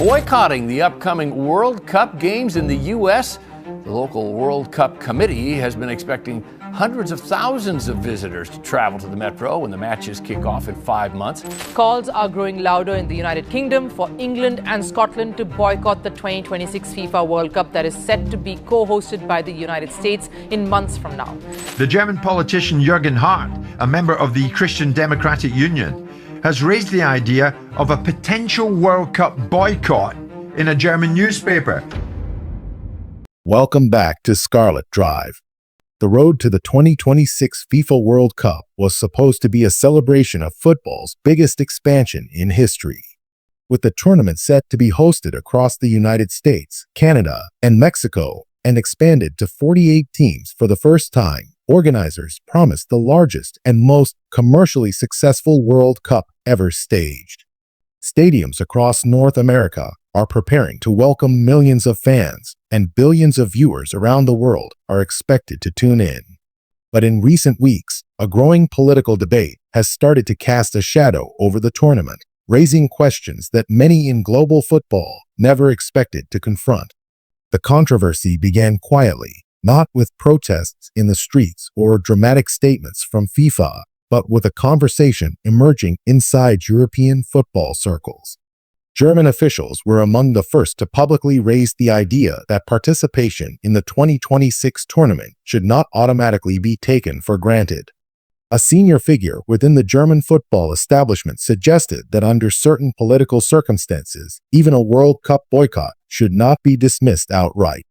boycotting the upcoming World Cup games in the U.S. The local World Cup committee has been expecting hundreds of thousands of visitors to travel to the Metro when the matches kick off in 5 months. Calls are growing louder in the United Kingdom for England and Scotland to boycott the 2026 FIFA World Cup that is set to be co-hosted by the United States in months from now. The German politician Jürgen Hart, a member of the Christian Democratic Union, has raised the idea of a potential World Cup boycott in a German newspaper. Welcome back to Scharlet Drive. The road to the 2026 FIFA World Cup was supposed to be a celebration of football's biggest expansion in history. With the tournament set to be hosted across the United States, Canada, and Mexico, and expanded to 48 teams for the first time, organizers promised the largest and most commercially successful World Cup ever staged. Stadiums across North America are preparing to welcome millions of fans, and billions of viewers around the world are expected to tune in. But in recent weeks, a growing political debate has started to cast a shadow over the tournament, raising questions that many in global football never expected to confront. The controversy began quietly, not with protests in the streets or dramatic statements from FIFA, but with a conversation emerging inside European football circles. German officials were among the first to publicly raise the idea that participation in the 2026 tournament should not automatically be taken for granted. A senior figure within the German football establishment suggested that under certain political circumstances, even a World Cup boycott should not be dismissed outright.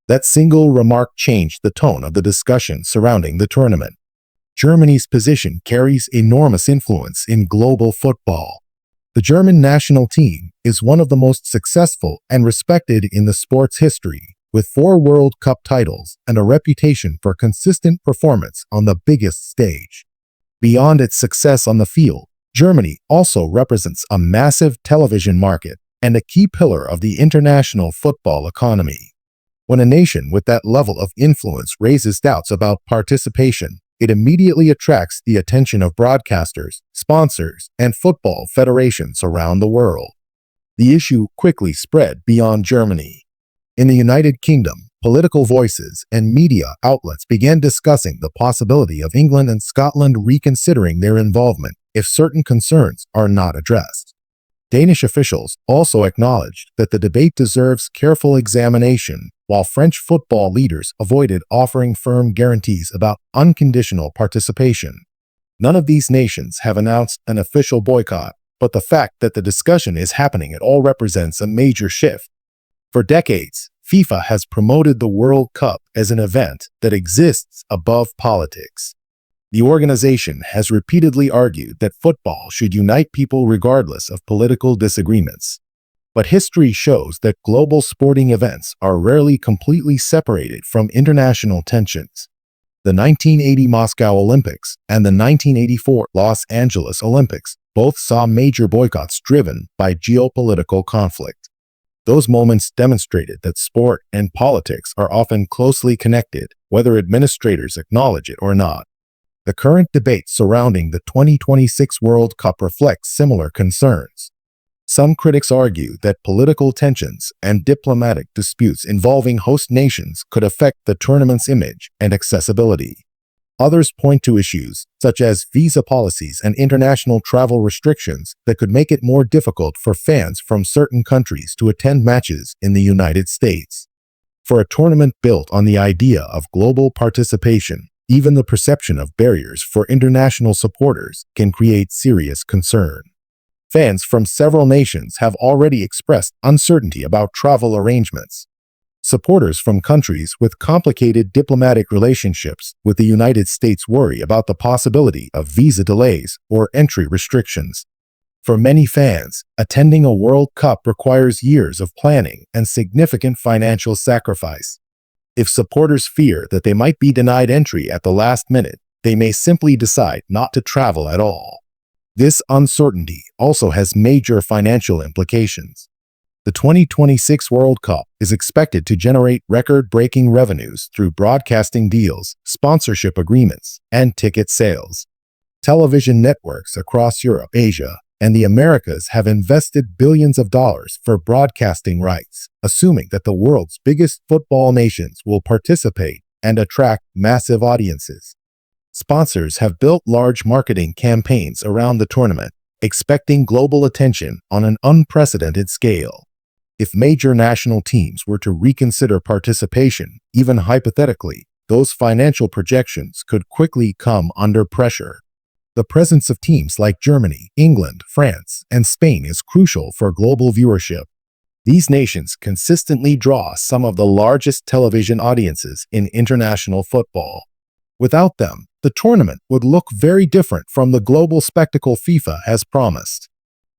That single remark changed the tone of the discussion surrounding the tournament. Germany's position carries enormous influence in global football. The German national team is one of the most successful and respected in the sport's history, with 4 World Cup titles and a reputation for consistent performance on the biggest stage. Beyond its success on the field, Germany also represents a massive television market and a key pillar of the international football economy. When a nation with that level of influence raises doubts about participation, it immediately attracts the attention of broadcasters, sponsors, and football federations around the world. The issue quickly spread beyond Germany. In the United Kingdom, political voices and media outlets began discussing the possibility of England and Scotland reconsidering their involvement if certain concerns are not addressed. Danish officials also acknowledged that the debate deserves careful examination, while French football leaders avoided offering firm guarantees about unconditional participation. None of these nations have announced an official boycott, but the fact that the discussion is happening at all represents a major shift. For decades, FIFA has promoted the World Cup as an event that exists above politics. The organization has repeatedly argued that football should unite people regardless of political disagreements. But history shows that global sporting events are rarely completely separated from international tensions. The 1980 Moscow Olympics and the 1984 Los Angeles Olympics both saw major boycotts driven by geopolitical conflict. Those moments demonstrated that sport and politics are often closely connected, whether administrators acknowledge it or not. The current debate surrounding the 2026 World Cup reflects similar concerns. Some critics argue that political tensions and diplomatic disputes involving host nations could affect the tournament's image and accessibility. Others point to issues such as visa policies and international travel restrictions that could make it more difficult for fans from certain countries to attend matches in the United States. For a tournament built on the idea of global participation, even the perception of barriers for international supporters can create serious concern. Fans from several nations have already expressed uncertainty about travel arrangements. Supporters from countries with complicated diplomatic relationships with the United States worry about the possibility of visa delays or entry restrictions. For many fans, attending a World Cup requires years of planning and significant financial sacrifice. If supporters fear that they might be denied entry at the last minute, they may simply decide not to travel at all. This uncertainty also has major financial implications. The 2026 World Cup is expected to generate record-breaking revenues through broadcasting deals, sponsorship agreements, and ticket sales. Television networks across Europe, Asia, and the Americas have invested billions of dollars for broadcasting rights, assuming that the world's biggest football nations will participate and attract massive audiences. Sponsors have built large marketing campaigns around the tournament, expecting global attention on an unprecedented scale. If major national teams were to reconsider participation, even hypothetically, those financial projections could quickly come under pressure. The presence of teams like Germany, England, France, and Spain is crucial for global viewership. These nations consistently draw some of the largest television audiences in international football. Without them, the tournament would look very different from the global spectacle FIFA has promised.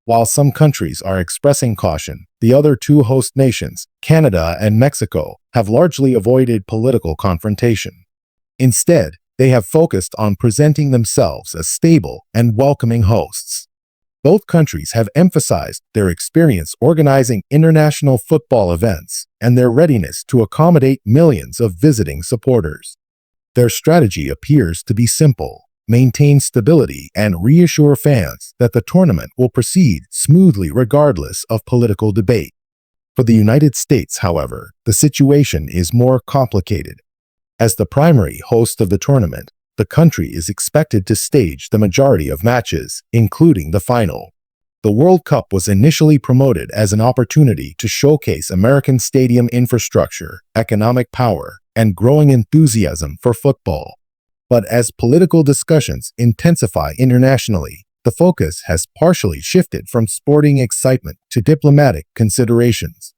While some countries are expressing caution, the other two host nations, Canada and Mexico, have largely avoided political confrontation. Instead, they have focused on presenting themselves as stable and welcoming hosts. Both countries have emphasized their experience organizing international football events and their readiness to accommodate millions of visiting supporters. Their strategy appears to be simple: maintain stability and reassure fans that the tournament will proceed smoothly regardless of political debate. For the United States, however, the situation is more complicated. As the primary host of the tournament, the country is expected to stage the majority of matches, including the final. The World Cup was initially promoted as an opportunity to showcase American stadium infrastructure, economic power, and growing enthusiasm for football. But as political discussions intensify internationally, the focus has partially shifted from sporting excitement to diplomatic considerations.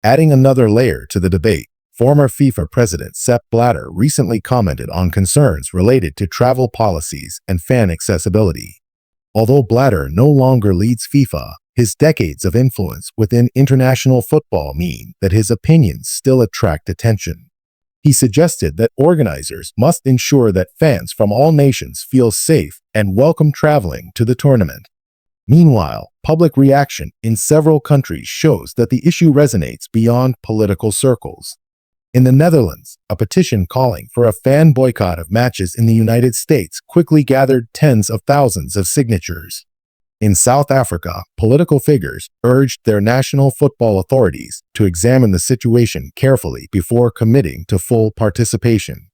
Adding another layer to the debate, former FIFA president Sepp Blatter recently commented on concerns related to travel policies and fan accessibility. Although Blatter no longer leads FIFA, his decades of influence within international football mean that his opinions still attract attention. He suggested that organizers must ensure that fans from all nations feel safe and welcome traveling to the tournament. Meanwhile, public reaction in several countries shows that the issue resonates beyond political circles. In the Netherlands, a petition calling for a fan boycott of matches in the United States quickly gathered tens of thousands of signatures. In South Africa, political figures urged their national football authorities to examine the situation carefully before committing to full participation.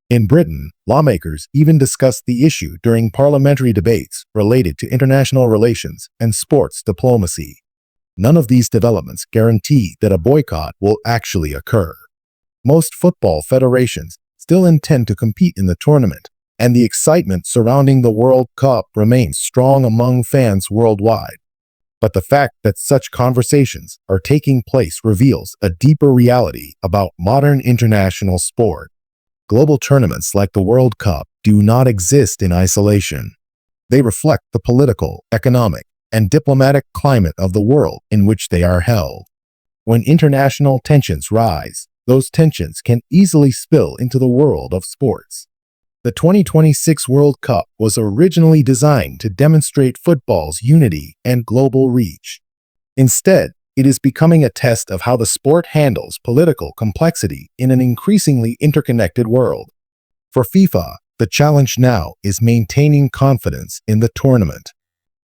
In Britain, lawmakers even discussed the issue during parliamentary debates related to international relations and sports diplomacy. None of these developments guarantee that a boycott will actually occur. Most football federations still intend to compete in the tournament, and the excitement surrounding the World Cup remains strong among fans worldwide. But the fact that such conversations are taking place reveals a deeper reality about modern international sport. Global tournaments like the World Cup do not exist in isolation. They reflect the political, economic, and diplomatic climate of the world in which they are held. When international tensions rise, those tensions can easily spill into the world of sports. The 2026 World Cup was originally designed to demonstrate football's unity and global reach. Instead, it is becoming a test of how the sport handles political complexity in an increasingly interconnected world. For FIFA, the challenge now is maintaining confidence in the tournament.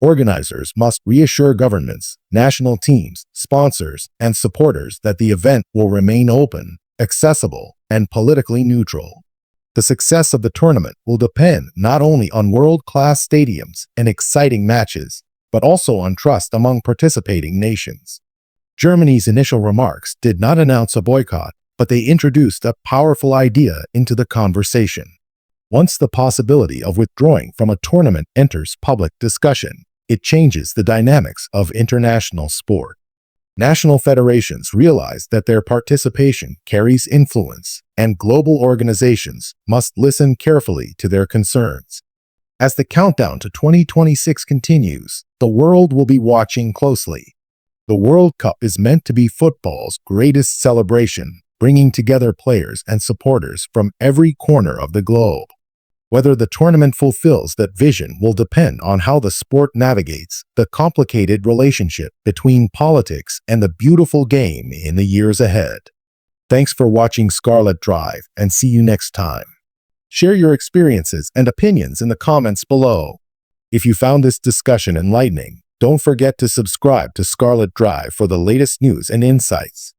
Organizers must reassure governments, national teams, sponsors, and supporters that the event will remain open, accessible, and politically neutral. The success of the tournament will depend not only on world-class stadiums and exciting matches, but also on trust among participating nations. Germany's initial remarks did not announce a boycott, but they introduced a powerful idea into the conversation. Once the possibility of withdrawing from a tournament enters public discussion, it changes the dynamics of international sport. National federations realize that their participation carries influence, and global organizations must listen carefully to their concerns. As the countdown to 2026 continues, the world will be watching closely. The World Cup is meant to be football's greatest celebration, bringing together players and supporters from every corner of the globe. Whether the tournament fulfills that vision will depend on how the sport navigates the complicated relationship between politics and the beautiful game in the years ahead. Thanks for watching Scharlet Drive, and see you next time. Share your experiences and opinions in the comments below. If you found this discussion enlightening, Don't forget to subscribe to Scharlet Drive for the latest news and insights.